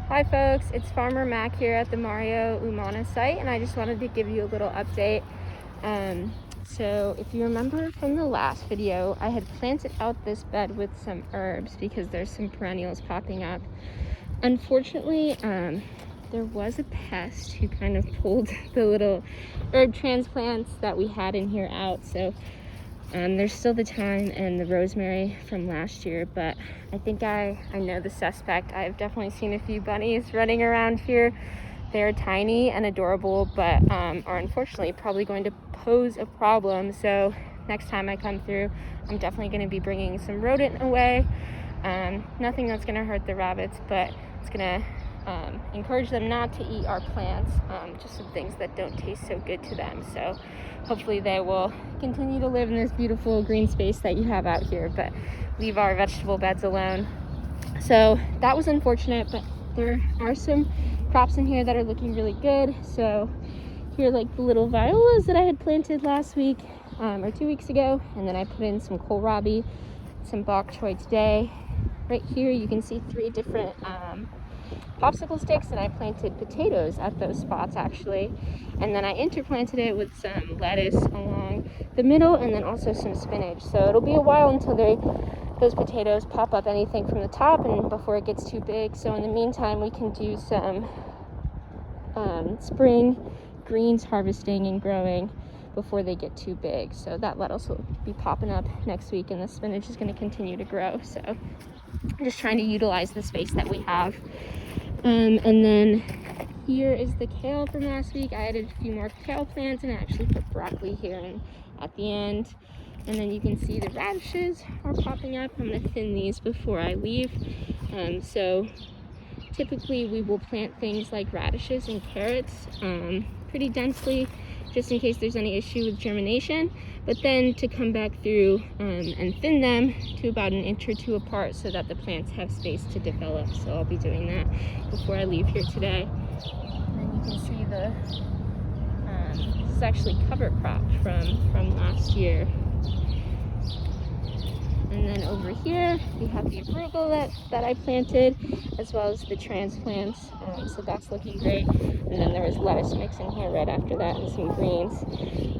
Hi folks, it's Farmer Mac here at the Mario Umana site, and I just wanted to give you a little update. So if you remember from the last video, I had planted out this bed with some herbs because there's some perennials popping up. Unfortunately, there was a pest who kind of pulled the little herb transplants that we had in here out. So there's still the thyme and the rosemary from last year, but I think I know the suspect. I've definitely seen a few bunnies running around here. They're tiny and adorable, but are unfortunately probably going to pose a problem. So next time I come through, I'm definitely going to be bringing some rodent away. Nothing that's going to hurt the rabbits, but it's going to encourage them not to eat our plants, just some things that don't taste so good to them. So hopefully they will continue to live in this beautiful green space that you have out here, but leave our vegetable beds alone. So that was unfortunate, but there are some crops in here that are looking really good. So here are like the little violas that I had planted last week or 2 weeks ago, and then I put in some kohlrabi, some bok choy today. Right here you can see 3 different popsicle sticks, and I planted potatoes at those spots actually, and then I interplanted it with some lettuce along the middle and then also some spinach. So it'll be a while until those potatoes pop up anything from the top and before it gets too big. So in the meantime we can do some spring greens harvesting and growing before they get too big. So that lettuce will be popping up next week, and the spinach is going to continue to grow. So I'm just trying to utilize the space that we have. And then here is the kale from last week. I added a few more kale plants, and I actually put broccoli here at the end. And then you can see the radishes are popping up. I'm going to thin these before I leave. So typically we will plant things like radishes and carrots pretty densely, just in case there's any issue with germination, but then to come back through and thin them to about 1 inch or 2 apart so that the plants have space to develop. So I'll be doing that before I leave here today. And then you can see this is actually cover crop from last year. And then over here we have the arugula that I planted, as well as the transplants, so that's looking great. And then there was lettuce mix in here right after that, and some greens.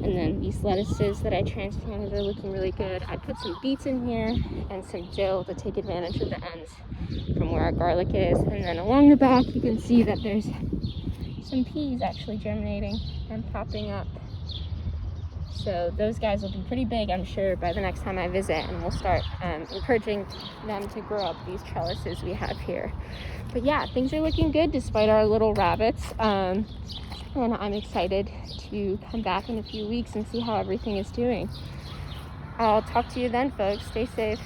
And then these lettuces that I transplanted are looking really good. I put some beets in here and some dill to take advantage of the ends from where our garlic is. And then along the back you can see that there's some peas actually germinating and popping up. So those guys will be pretty big, I'm sure, by the next time I visit, and we'll start encouraging them to grow up these trellises we have here. But yeah, things are looking good despite our little rabbits, and I'm excited to come back in a few weeks and see how everything is doing. I'll talk to you then, folks. Stay safe.